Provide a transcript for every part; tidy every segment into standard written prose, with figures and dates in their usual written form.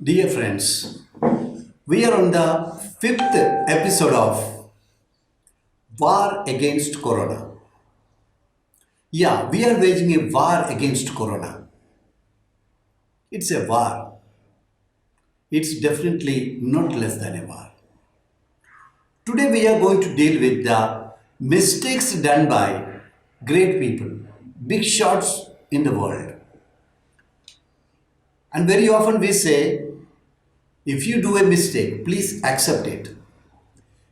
Dear friends, we are on the fifth episode of War Against Corona. Yeah, we are waging a war against Corona. It's a war. It's definitely not less than a war. Today we are going to deal with the mistakes done by great people, big shots in the world. And very often we say, if you do a mistake, please accept it.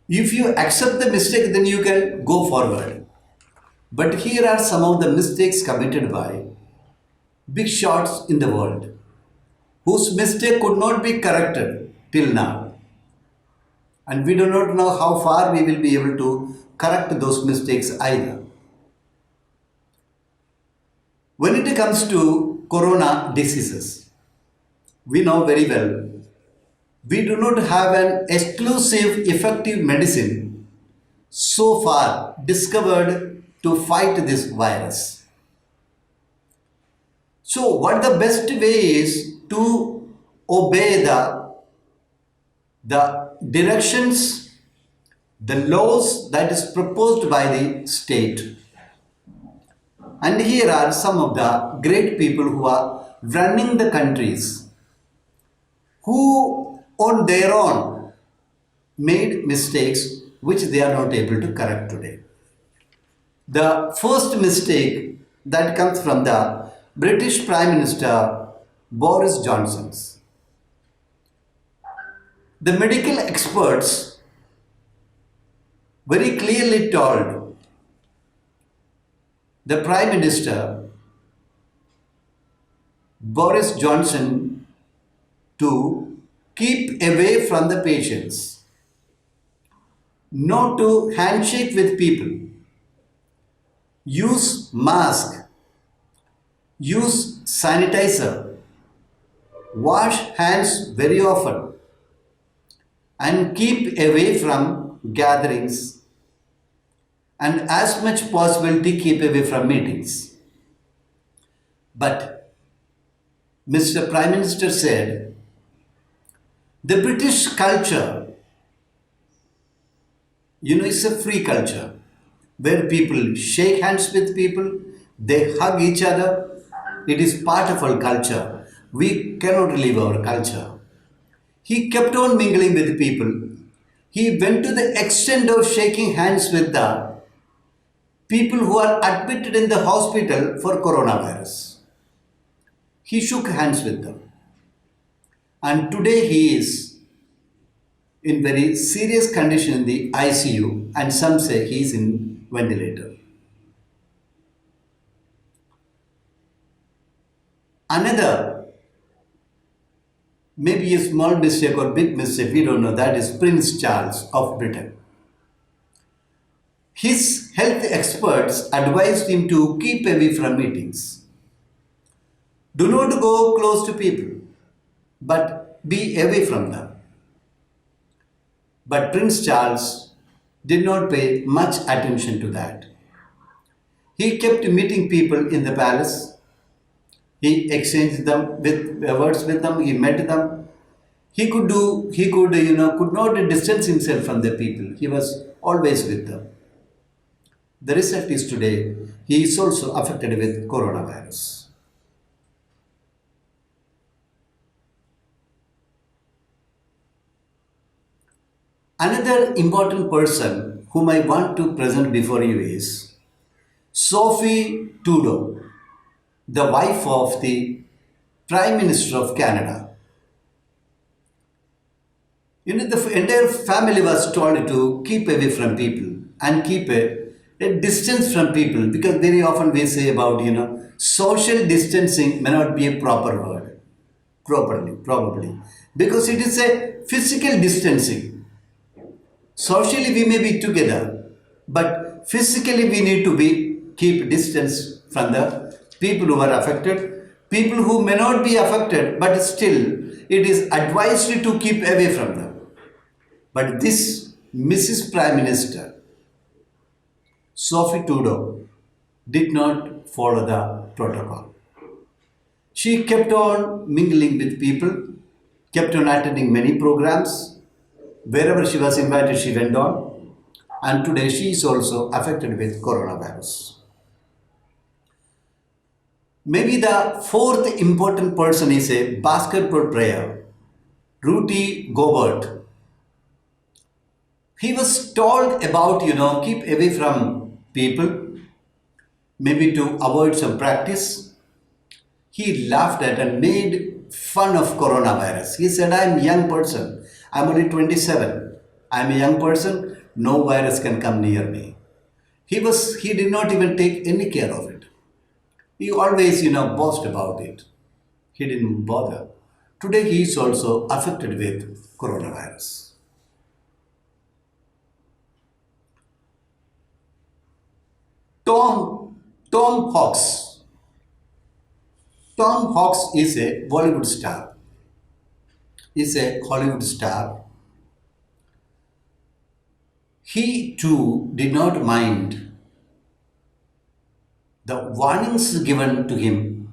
If you accept the mistake, then you can go forward. But here are some of the mistakes committed by big shots in the world, whose mistake could not be corrected till now. And we do not know how far we will be able to correct those mistakes either. When it comes to corona diseases, we know very well we do not have an exclusive effective medicine so far discovered to fight this virus. So, what the best way is to obey the directions, the laws that is proposed by the state. And here are some of the great people who are running the countries, who on their own made mistakes which they are not able to correct today. The first mistake that comes from the British Prime Minister Boris Johnson's. The medical experts very clearly told the Prime Minister Boris Johnson to keep away from the patients, not to handshake with people, use mask, use sanitizer, wash hands very often, and keep away from gatherings, and as much possibility keep away from meetings. But Mr. Prime Minister said the British culture, is a free culture where people shake hands with people, they hug each other. It is part of our culture. We cannot leave our culture. He kept on mingling with people. He went to the extent of shaking hands with the people who are admitted in the hospital for coronavirus. He shook hands with them. And today he is in very serious condition in the ICU, and some say he is in ventilator. Another, maybe a small mistake or big mistake, we don't know, that is Prince Charles of Britain. His health experts advised him to keep away from meetings. Do not go close to people, but be away from them. But Prince Charles did not pay much attention to that. He kept meeting people in the palace. He exchanged them with words with them. He met them. Could not distance himself from the people. He was always with them. The result is today he is also affected with coronavirus. Another important person whom I want to present before you is Sophie Trudeau, the wife of the Prime Minister of Canada. The entire family was told to keep away from people and keep a distance from people, because very often we say about, social distancing may not be a proper word, probably, because it is a physical distancing. Socially we may be together, but physically we need to keep distance from the people who are affected, people who may not be affected, but still it is advised to keep away from them. But this Mrs. Prime Minister, Sophie Trudeau, did not follow the protocol. She kept on mingling with people, kept on attending many programs. Wherever she was invited, she went on. And today she is also affected with coronavirus. Maybe the fourth important person is a basketball player, Rudy Gobert. He was told about, keep away from people, maybe to avoid some practice. He laughed at and made fun of coronavirus. He said, I'm a young person. I'm only 27. I'm a young person. No virus can come near me. He did not even take any care of it. He always, boast about it. He didn't bother. Today he is also affected with coronavirus. Tom Hawks. Tom Hawks is a Bollywood star. Is a Hollywood star. He too did not mind the warnings given to him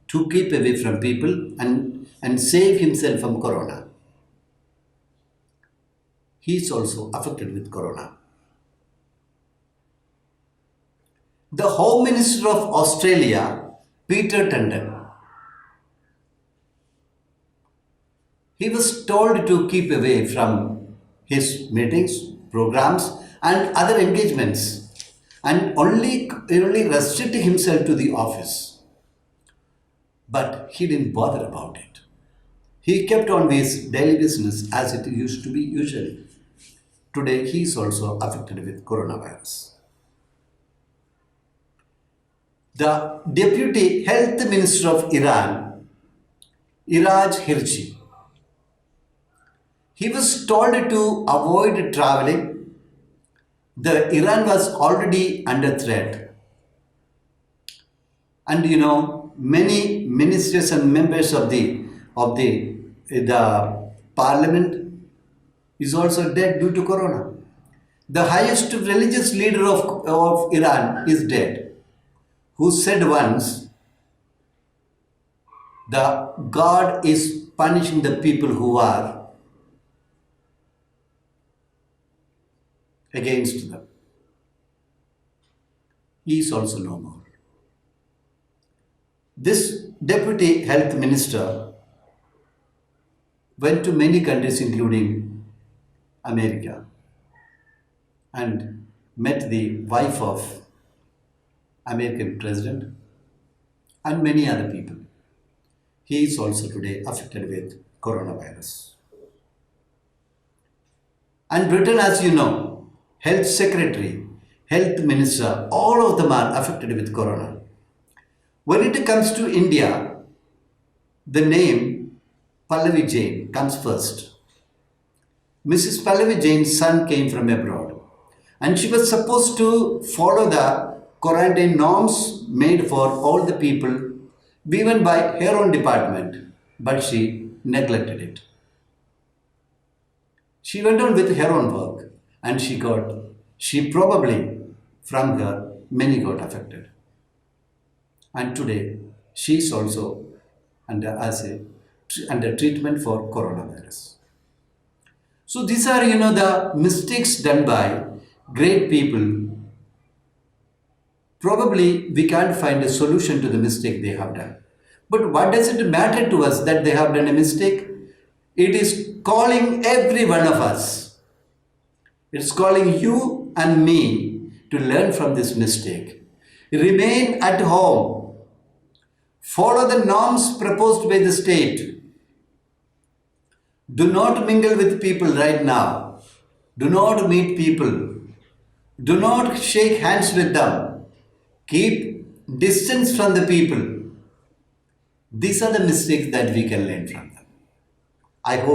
to keep away from people and save himself from corona. He is also affected with corona. The Home Minister of Australia, Peter Tundon, he was told to keep away from his meetings, programs, and other engagements and only restrict himself to the office. But he didn't bother about it. He kept on his daily business as it used to be usually. Today he is also affected with coronavirus. The Deputy Health Minister of Iran, Iraj Hirchi, he was told to avoid traveling. The Iran was already under threat. And many ministers and members of the parliament is also dead due to corona. The highest religious leader of Iran is dead, who said once, the God is punishing the people who are against them. He is also no more. This deputy health minister went to many countries, including America, and met the wife of American president and many other people. He is also today affected with coronavirus. And Britain, as you know, health secretary, health minister, all of them are affected with corona. When it comes to India, the name Pallavi Jain comes first. Mrs. Pallavi Jain's son came from abroad and she was supposed to follow the quarantine norms made for all the people given by her own department, but she neglected it. She went on with her own work and she probably, from her, many got affected. And today, she is also under treatment for coronavirus. So these are, the mistakes done by great people. Probably we can't find a solution to the mistake they have done. But what does it matter to us that they have done a mistake? It is calling every one of us. It's calling you and me to learn from this mistake. Remain at home. Follow the norms proposed by the state. Do not mingle with people right now. Do not meet people. Do not shake hands with them. Keep distance from the people. These are the mistakes that we can learn from them. I hope